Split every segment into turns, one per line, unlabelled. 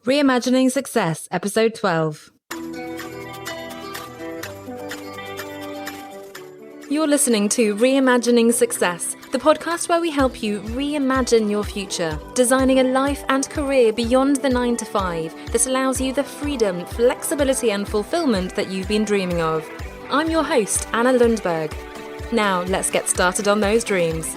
Reimagining Success, Episode 12. You're listening to Reimagining Success, the podcast where we help you reimagine your future, designing a life and career beyond the 9 to 5 that allows you the freedom, flexibility and fulfillment that you've been dreaming of. I'm your host, Anna Lundberg. Now, let's get started on those dreams.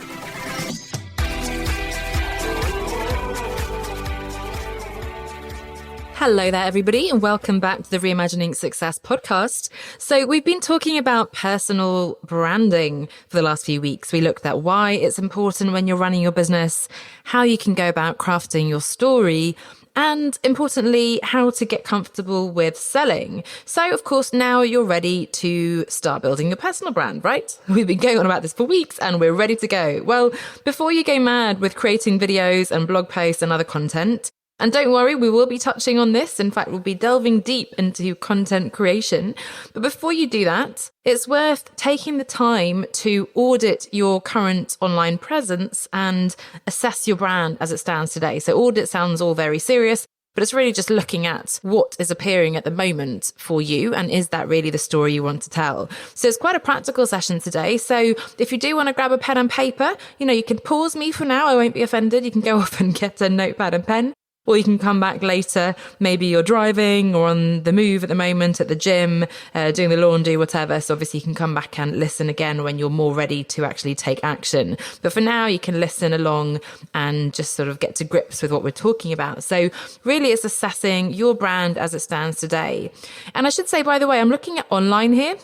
Hello there, everybody, and welcome back to the Reimagining Success podcast. So we've been talking about personal branding for the last few weeks. We looked at why it's important when you're running your business, how you can go about crafting your story, and importantly, how to get comfortable with selling. So, of course, now you're ready to start building your personal brand, right? We've been going on about this for weeks and we're ready to go. Well, before you go mad with creating videos and blog posts and other content, and don't worry, we will be touching on this. In fact, we'll be delving deep into content creation. But before you do that, it's worth taking the time to audit your current online presence and assess your brand as it stands today. So audit sounds all very serious, but it's really just looking at what is appearing at the moment for you. And is that really the story you want to tell? So it's quite a practical session today. So if you do want to grab a pen and paper, you can pause me for now. I won't be offended. You can go off and get a notepad and pen. Or you can come back later, maybe you're driving or on the move at the moment, at the gym, doing the laundry, whatever. So obviously you can come back and listen again when you're more ready to actually take action. But for now, you can listen along and just sort of get to grips with what we're talking about. So really it's assessing your brand as it stands today. And I should say, by the way, I'm looking at online here.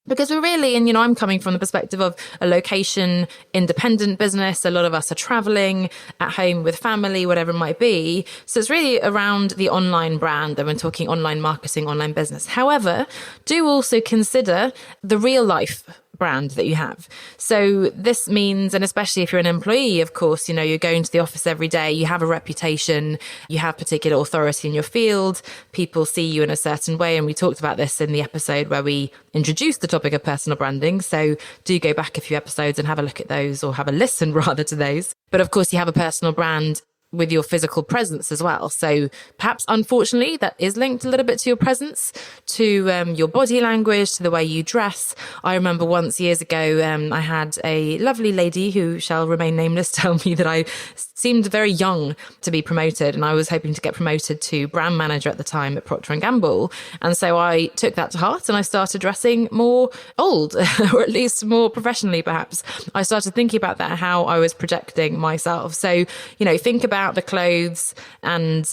Because we're really, and I'm coming from the perspective of a location independent business. A lot of us are traveling at home with family, whatever it might be. So it's really around the online brand, and we're talking online marketing, online business. However, do also consider the real life brand that you have. So this means, and especially if you're an employee, of course, you're going to the office every day, you have a reputation, you have particular authority in your field, people see you in a certain way. And we talked about this in the episode where we introduced the topic of personal branding. So do go back a few episodes and have a look at those, or have a listen rather to those. But of course, you have a personal brand with your physical presence as well. So perhaps, unfortunately, that is linked a little bit to your presence, to your body language, to the way you dress. I remember once years ago, I had a lovely lady who shall remain nameless tell me that I seemed very young to be promoted, and I was hoping to get promoted to brand manager at the time at Procter & Gamble. And so I took that to heart and I started dressing more old, or at least more professionally, perhaps. I started thinking about that, how I was projecting myself. So, think about the clothes and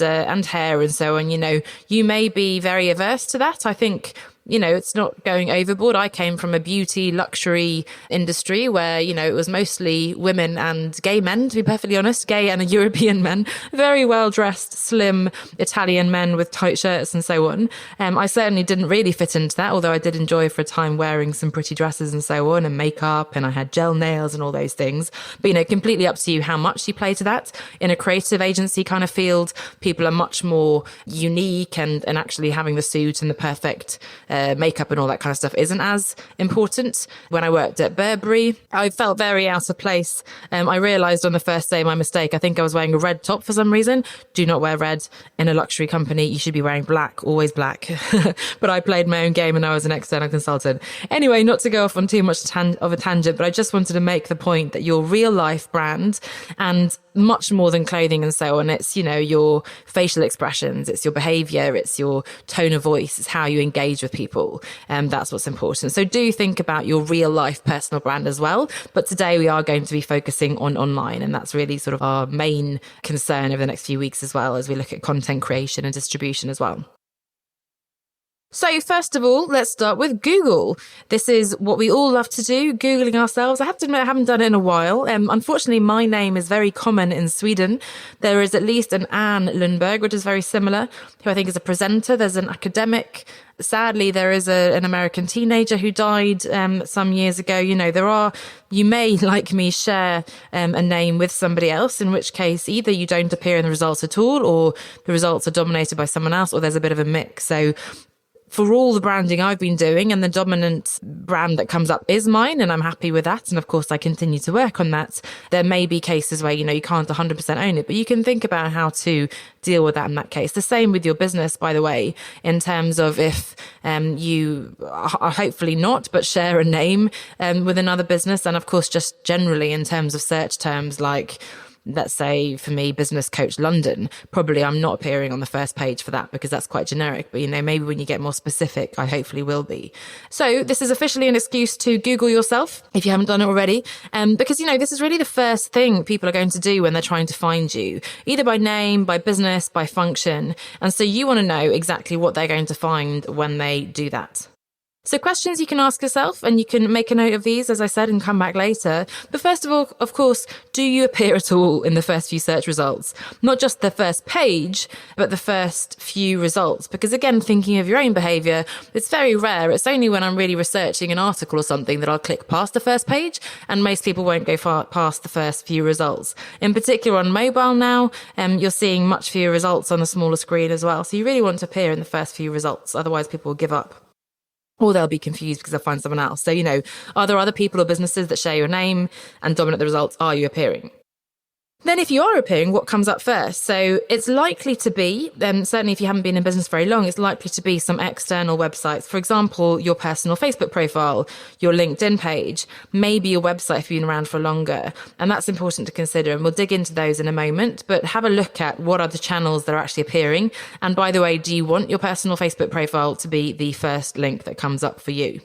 hair and so on. You may be very averse to that. I think it's not going overboard. I came from a beauty luxury industry where, it was mostly women and gay men, to be perfectly honest, gay and European men, very well dressed, slim Italian men with tight shirts and so on. I certainly didn't really fit into that, although I did enjoy for a time wearing some pretty dresses and so on, and makeup, and I had gel nails and all those things. But, completely up to you how much you play to that. In a creative agency kind of field, people are much more unique, and actually having the suit and the perfect makeup and all that kind of stuff isn't as important. When I worked at Burberry, I felt very out of place. I realized on the first day my mistake. I think I was wearing a red top for some reason. Do not wear red in a luxury company. You should be wearing black, always black. But I played my own game and I was an external consultant. Anyway, not to go off on too much of a tangent, but I just wanted to make the point that your real life brand, and much more than clothing and so on, it's, your facial expressions, it's your behavior, it's your tone of voice, it's how you engage with people. That's what's important. So do think about your real life personal brand as well. But today we are going to be focusing on online, and that's really sort of our main concern over the next few weeks, as well as we look at content creation and distribution as well. So first of all, let's start with Google. This is what we all love to do, Googling ourselves. I have to admit, I haven't done it in a while. Unfortunately, my name is very common in Sweden. There is at least an Ann Lundberg, which is very similar, who I think is a presenter. There's an academic. Sadly, there is an American teenager who died some years ago. You may, like me, share a name with somebody else, in which case either you don't appear in the results at all, or the results are dominated by someone else, or there's a bit of a mix. So for all the branding I've been doing, and the dominant brand that comes up is mine, and I'm happy with that. And of course, I continue to work on that. There may be cases where, you can't 100% own it, but you can think about how to deal with that in that case. The same with your business, by the way, in terms of if you are hopefully not, but share a name with another business. And of course, just generally in terms of search terms like, let's say for me, Business Coach London, probably I'm not appearing on the first page for that because that's quite generic. But, maybe when you get more specific, I hopefully will be. So this is officially an excuse to Google yourself if you haven't done it already. Because, this is really the first thing people are going to do when they're trying to find you, either by name, by business, by function. And so you want to know exactly what they're going to find when they do that. So questions you can ask yourself, and you can make a note of these, as I said, and come back later. But first of all, of course, do you appear at all in the first few search results? Not just the first page, but the first few results. Because again, thinking of your own behaviour, it's very rare. It's only when I'm really researching an article or something that I'll click past the first page, and most people won't go far past the first few results. In particular on mobile now, you're seeing much fewer results on the smaller screen as well. So you really want to appear in the first few results. Otherwise, people will give up. Or they'll be confused because they'll find someone else. So, are there other people or businesses that share your name and dominate the results? Are you appearing? Then if you are appearing, what comes up first? So it's likely to be, certainly if you haven't been in business very long, it's likely to be some external websites. For example, your personal Facebook profile, your LinkedIn page, maybe your website if you've been around for longer. And that's important to consider. And we'll dig into those in a moment, but have a look at what are the channels that are actually appearing. And by the way, do you want your personal Facebook profile to be the first link that comes up for you?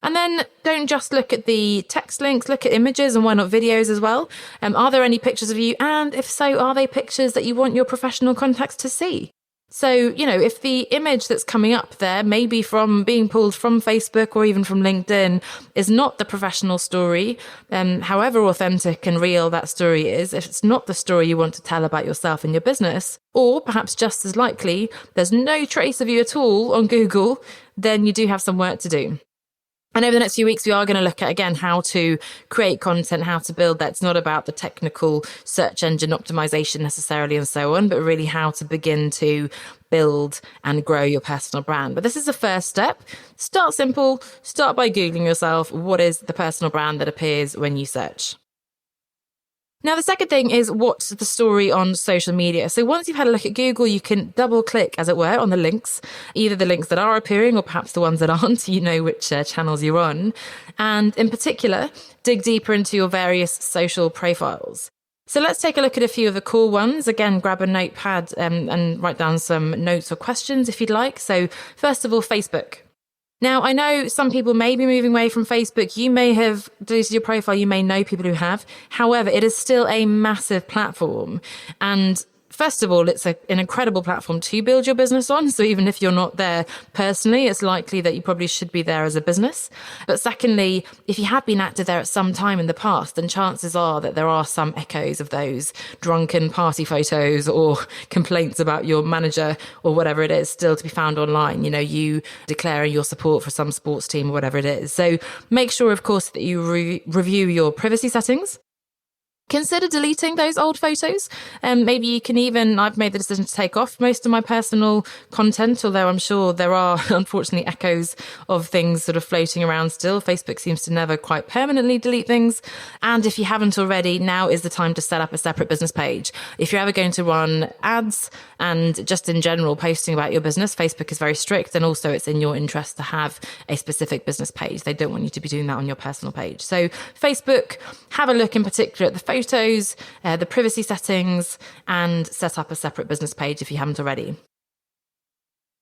And then don't just look at the text links, look at images, and why not videos as well? Are there any pictures of you? And if so, are they pictures that you want your professional contacts to see? So, if the image that's coming up there, maybe from being pulled from Facebook or even from LinkedIn, is not the professional story, however authentic and real that story is, if it's not the story you want to tell about yourself and your business, or perhaps just as likely, there's no trace of you at all on Google, then you do have some work to do. And over the next few weeks, we are going to look at, again, how to create content, how to build that. It's not about the technical search engine optimization necessarily and so on, but really how to begin to build and grow your personal brand. But this is the first step. Start simple. Start by Googling yourself. What is the personal brand that appears when you search? Now, the second thing is what's the story on social media. So once you've had a look at Google, you can double click, as it were, on the links, either the links that are appearing or perhaps the ones that aren't, which channels you're on. And in particular, dig deeper into your various social profiles. So let's take a look at a few of the core ones. Again, grab a notepad and write down some notes or questions if you'd like. So first of all, Facebook. Now, I know some people may be moving away from Facebook. You may have deleted your profile. You may know people who have. However, it is still a massive platform. And first of all, it's an incredible platform to build your business on. So even if you're not there personally, it's likely that you probably should be there as a business. But secondly, if you have been active there at some time in the past, then chances are that there are some echoes of those drunken party photos or complaints about your manager or whatever it is still to be found online. You declaring your support for some sports team or whatever it is. So make sure, of course, that you review your privacy settings. Consider deleting those old photos. Maybe you can even, I've made the decision to take off most of my personal content, although I'm sure there are, unfortunately, echoes of things sort of floating around still. Facebook seems to never quite permanently delete things. And if you haven't already, now is the time to set up a separate business page. If you're ever going to run ads and just in general posting about your business, Facebook is very strict. And also it's in your interest to have a specific business page. They don't want you to be doing that on your personal page. So Facebook, have a look in particular at the photos, the privacy settings, and set up a separate business page if you haven't already.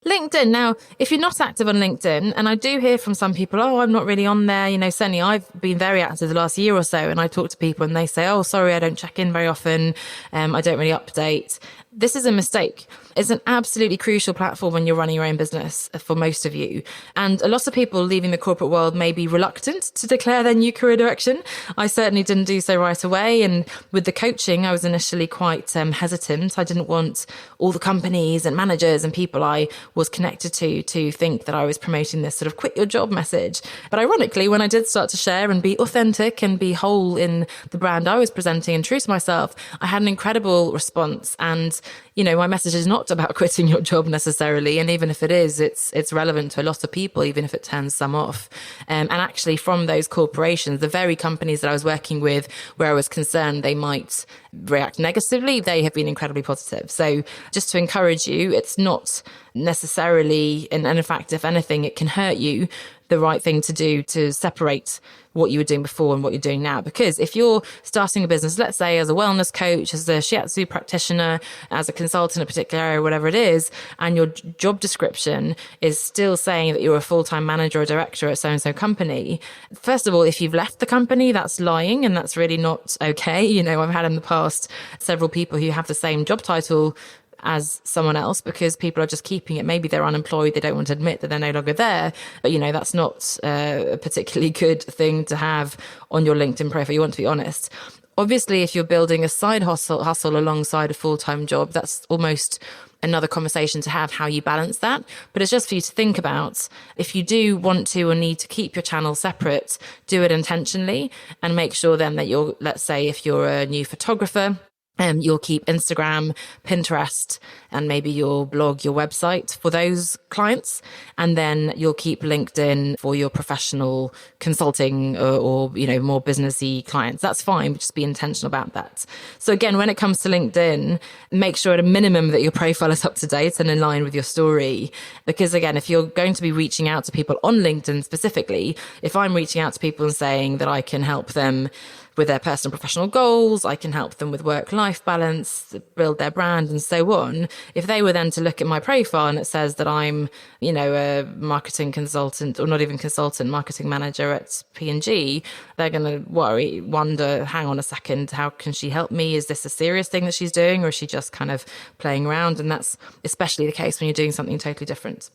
LinkedIn. Now, if you're not active on LinkedIn, and I do hear from some people, I'm not really on there. Certainly I've been very active the last year or so, and I talk to people and they say, sorry, I don't check in very often. I don't really update. This is a mistake. It's an absolutely crucial platform when you're running your own business for most of you. And a lot of people leaving the corporate world may be reluctant to declare their new career direction. I certainly didn't do so right away. And with the coaching, I was initially quite hesitant. I didn't want all the companies and managers and people I was connected to think that I was promoting this sort of quit your job message. But ironically, when I did start to share and be authentic and be whole in the brand I was presenting and true to myself, I had an incredible response. And, my message is not about quitting your job necessarily. And even if it is, it's relevant to a lot of people, even if it turns some off. And actually from those corporations, the very companies that I was working with where I was concerned they might react negatively, they have been incredibly positive. So just to encourage you, it's not necessarily, and in fact, if anything, it can hurt you, the right thing to do to separate what you were doing before and what you're doing now. Because if you're starting a business, let's say as a wellness coach, as a shiatsu practitioner, as a consultant in a particular area, whatever it is, and your job description is still saying that you're a full-time manager or director at so-and-so company, first of all, if you've left the company, that's lying and that's really not okay. I've had in the past several people who have the same job title as someone else because people are just keeping it. Maybe they're unemployed. They don't want to admit that they're no longer there. But, that's not a particularly good thing to have on your LinkedIn profile. You want to be honest. Obviously, if you're building a side hustle alongside a full-time job, that's almost another conversation to have, how you balance that. But it's just for you to think about. If you do want to or need to keep your channel separate, do it intentionally and make sure then that let's say if you're a new photographer, you'll keep Instagram, Pinterest, and maybe your blog, your website for those clients. And then you'll keep LinkedIn for your professional consulting or more businessy clients. That's fine, but just be intentional about that. So again, when it comes to LinkedIn, make sure at a minimum that your profile is up to date and in line with your story. Because again, if you're going to be reaching out to people on LinkedIn specifically, if I'm reaching out to people and saying that I can help them with their personal professional goals, I can help them with work-life balance, build their brand and so on. If they were then to look at my profile and it says that I'm, a marketing consultant or not even consultant, marketing manager at P&G, they're going to wonder, hang on a second, how can she help me? Is this a serious thing that she's doing or is she just kind of playing around? And that's especially the case when you're doing something totally different.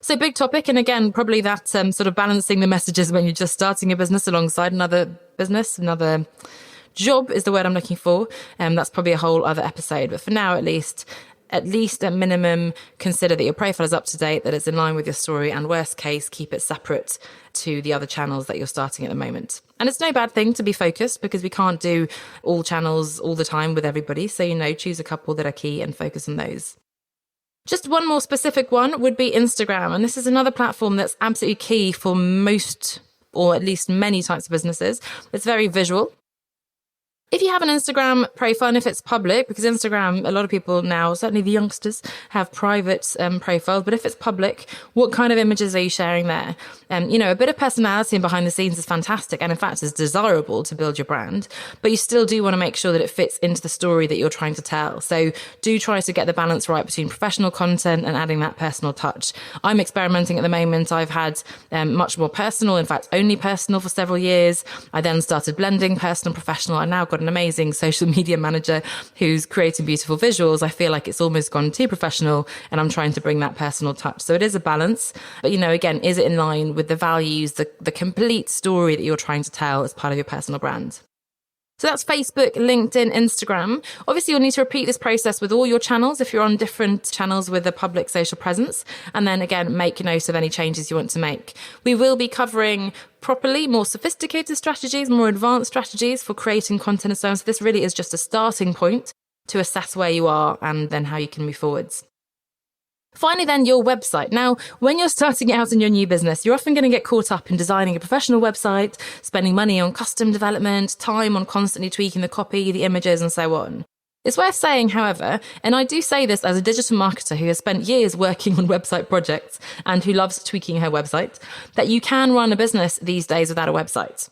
So big topic. And again, probably that sort of balancing the messages when you're just starting a business alongside another business, another job is the word I'm looking for. That's probably a whole other episode. But for now, at least at minimum, consider that your profile is up to date, that it's in line with your story, and worst case, keep it separate to the other channels that you're starting at the moment. And it's no bad thing to be focused because we can't do all channels all the time with everybody. So, choose a couple that are key and focus on those. Just one more specific one would be Instagram. And this is another platform that's absolutely key for most, or at least many types of businesses. It's very visual. If you have an Instagram profile and if it's public, because Instagram, a lot of people now, certainly the youngsters, have private profiles, but if it's public, what kind of images are you sharing there? A bit of personality and behind the scenes is fantastic and in fact is desirable to build your brand, but you still do want to make sure that it fits into the story that you're trying to tell. So do try to get the balance right between professional content and adding that personal touch. I'm experimenting at the moment. I've had much more personal, in fact, only personal for several years. I then started blending personal and professional. I now got an amazing social media manager who's creating beautiful visuals. I feel like it's almost gone too professional and I'm trying to bring that personal touch. So it is a balance. But, again, is it in line with the values, the complete story that you're trying to tell as part of your personal brand? So that's Facebook, LinkedIn, Instagram. Obviously, you'll need to repeat this process with all your channels if you're on different channels with a public social presence. And then again, make note of any changes you want to make. We will be covering properly more sophisticated strategies, more advanced strategies for creating content and so on. So this really is just a starting point to assess where you are and then how you can move forwards. Finally, then, your website. Now, when you're starting out in your new business, you're often going to get caught up in designing a professional website, spending money on custom development, time on constantly tweaking the copy, the images, and so on. It's worth saying, however, and I do say this as a digital marketer who has spent years working on website projects and who loves tweaking her website, that you can run a business these days without a website.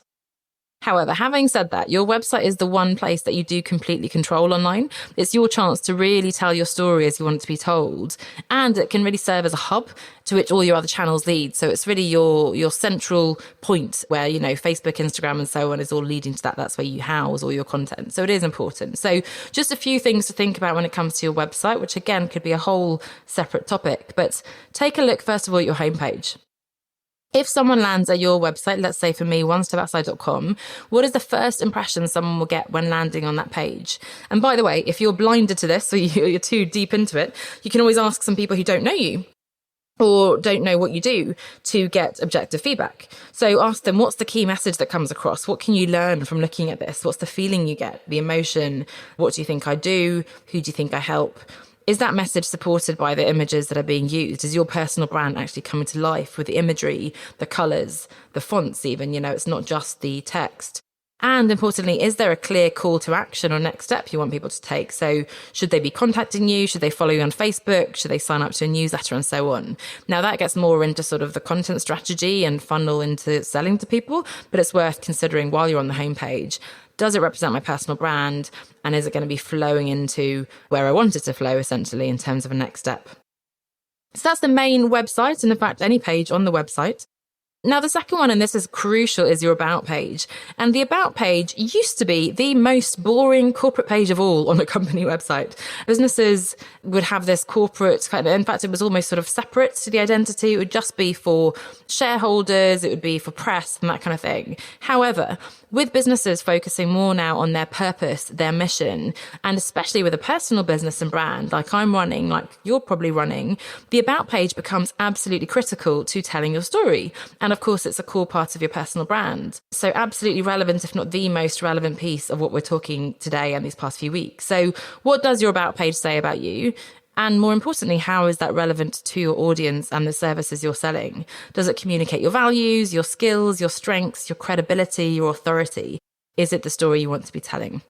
However, having said that, your website is the one place that you do completely control online. It's your chance to really tell your story as you want it to be told. And it can really serve as a hub to which all your other channels lead. So it's really your central point where, Facebook, Instagram and so on is all leading to that. That's where you house all your content. So it is important. So just a few things to think about when it comes to your website, which again could be a whole separate topic. But take a look, first of all, at your homepage. If someone lands at your website, let's say for me, onestepoutside.com, what is the first impression someone will get when landing on that page? And by the way, if you're blinded to this or you're too deep into it, you can always ask some people who don't know you or don't know what you do to get objective feedback. So ask them, what's the key message that comes across? What can you learn from looking at this? What's the feeling you get, the emotion? What do you think I do? Who do you think I help? Is that message supported by the images that are being used? Is your personal brand actually coming to life with the imagery, the colours, the fonts even? It's not just the text. And importantly, is there a clear call to action or next step you want people to take? So should they be contacting you? Should they follow you on Facebook? Should they sign up to a newsletter and so on? Now that gets more into sort of the content strategy and funnel into selling to people, but it's worth considering while you're on the homepage. Does it represent my personal brand? And is it going to be flowing into where I want it to flow, essentially, in terms of a next step? So that's the main website, and in fact, any page on the website. Now, the second one, and this is crucial, is your About page. And the About page used to be the most boring corporate page of all on a company website. Businesses would have this corporate kind of, in fact, it was almost sort of separate to the identity. It would just be for shareholders, it would be for press and that kind of thing. However, with businesses focusing more now on their purpose, their mission, and especially with a personal business and brand like I'm running, like you're probably running, the About page becomes absolutely critical to telling your story. And of course, it's a core part of your personal brand. So absolutely relevant, if not the most relevant piece of what we're talking today and these past few weeks. So what does your About page say about you? And more importantly, how is that relevant to your audience and the services you're selling? Does it communicate your values, your skills, your strengths, your credibility, your authority? Is it the story you want to be telling?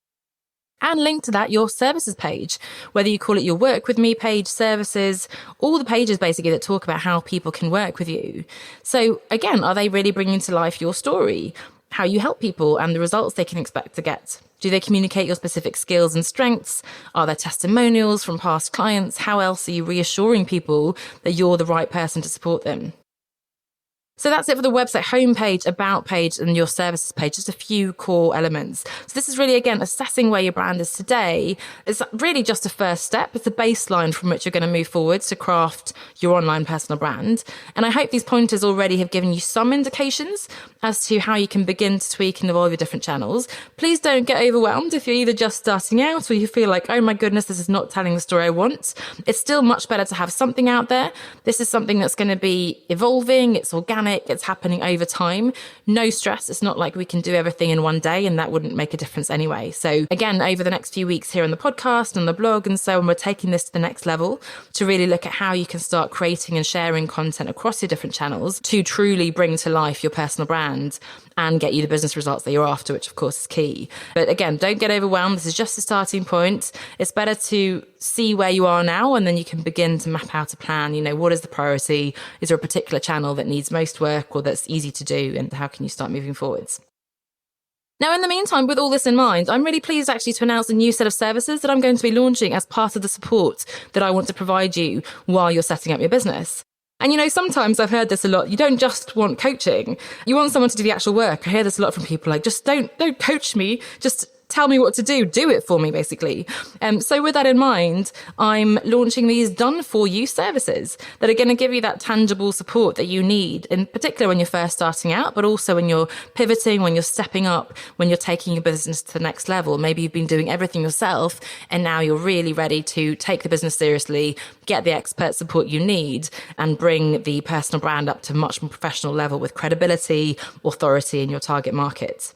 And link to that your services page, whether you call it your work with me page, services, all the pages basically that talk about how people can work with you. So again, are they really bringing to life your story, how you help people and the results they can expect to get? Do they communicate your specific skills and strengths? Are there testimonials from past clients? How else are you reassuring people that you're the right person to support them? So that's it for the website homepage, About page, and your services page, just a few core elements. So this is really, again, assessing where your brand is today. It's really just a first step. It's a baseline from which you're going to move forwards to craft your online personal brand. And I hope these pointers already have given you some indications as to how you can begin to tweak and evolve your different channels. Please don't get overwhelmed if you're either just starting out or you feel like, oh my goodness, this is not telling the story I want. It's still much better to have something out there. This is something that's going to be evolving. It's organic. It's happening over time. No stress. It's not like we can do everything in one day and that wouldn't make a difference anyway. So again, over the next few weeks here on the podcast and the blog and so on, we're taking this to the next level to really look at how you can start creating and sharing content across your different channels to truly bring to life your personal brand and get you the business results that you're after, which of course is key. But again, don't get overwhelmed. This is just a starting point. It's better to see where you are now and then you can begin to map out a plan. What is the priority? Is there a particular channel that needs most work or that's easy to do? And how can you start moving forwards? Now, in the meantime, with all this in mind, I'm really pleased actually to announce a new set of services that I'm going to be launching as part of the support that I want to provide you while you're setting up your business. And sometimes I've heard this a lot. You don't just want coaching. You want someone to do the actual work. I hear this a lot from people like, just don't coach me. Just tell me what to do. Do it for me, basically. So with that in mind, I'm launching these done for you services that are going to give you that tangible support that you need, in particular when you're first starting out, but also when you're pivoting, when you're stepping up, when you're taking your business to the next level. Maybe you've been doing everything yourself and now you're really ready to take the business seriously, get the expert support you need and bring the personal brand up to a much more professional level with credibility, authority in your target market.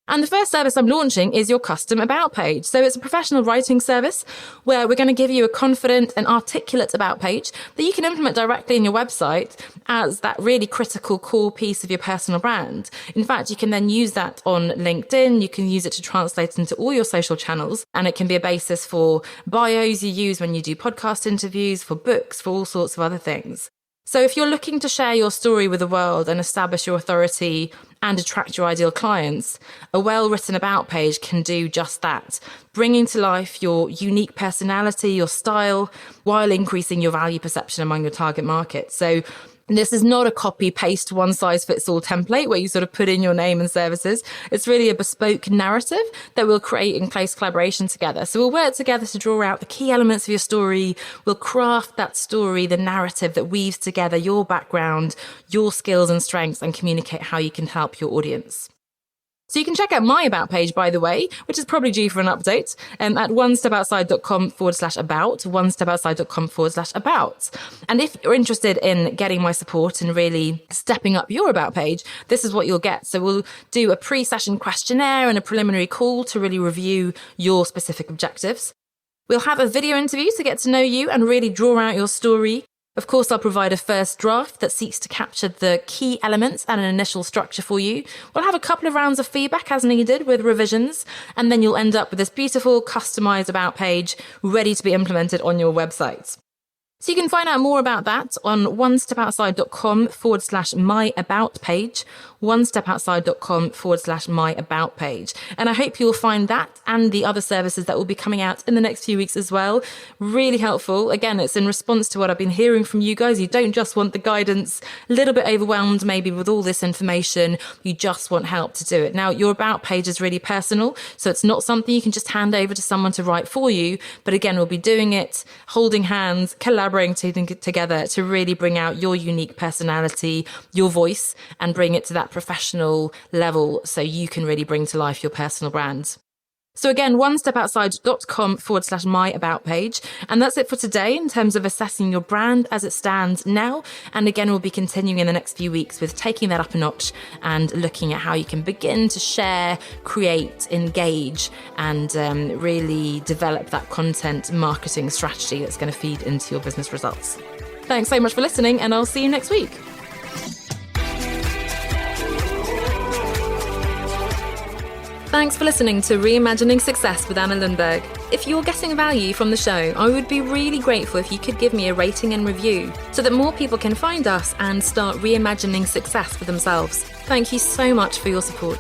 And the first service I'm launching is your custom About page. So it's a professional writing service where we're going to give you a confident and articulate About page that you can implement directly in your website as that really critical core piece of your personal brand. In fact, you can then use that on LinkedIn. You can use it to translate into all your social channels, and it can be a basis for bios you use when you do podcast interviews, for books, for all sorts of other things. So if you're looking to share your story with the world and establish your authority and attract your ideal clients, a well-written about page can do just that, bringing to life your unique personality, your style, while increasing your value perception among your target market. So this is not a copy-paste, one-size-fits-all template where you sort of put in your name and services. It's really a bespoke narrative that we'll create in close collaboration together. So we'll work together to draw out the key elements of your story. We'll craft that story, the narrative that weaves together your background, your skills and strengths, and communicate how you can help your audience. So you can check out my about page, by the way, which is probably due for an update, at onestepoutside.com/about, onestepoutside.com/about. And if you're interested in getting my support and really stepping up your about page, this is what you'll get. So we'll do a pre-session questionnaire and a preliminary call to really review your specific objectives. We'll have a video interview to get to know you and really draw out your story. Of course, I'll provide a first draft that seeks to capture the key elements and an initial structure for you. We'll have a couple of rounds of feedback as needed with revisions, and then you'll end up with this beautiful customized about page ready to be implemented on your website. So you can find out more about that on onestepoutside.com/my about page, onestepoutside.com/my about page. And I hope you'll find that and the other services that will be coming out in the next few weeks as well really helpful. Again, it's in response to what I've been hearing from you guys. You don't just want the guidance, a little bit overwhelmed maybe with all this information. You just want help to do it. Now, your about page is really personal, so it's not something you can just hand over to someone to write for you. But again, we'll be doing it, holding hands, collaborating together to really bring out your unique personality, your voice, and bring it to that professional level so you can really bring to life your personal brand. So again, onestepoutside.com/my about page. And that's it for today in terms of assessing your brand as it stands now. And again, we'll be continuing in the next few weeks with taking that up a notch and looking at how you can begin to share, create, engage, and really develop that content marketing strategy that's going to feed into your business results. Thanks so much for listening, and I'll see you next week. Thanks for listening to Reimagining Success with Anna Lundberg. If you're getting value from the show, I would be really grateful if you could give me a rating and review so that more people can find us and start reimagining success for themselves. Thank you so much for your support.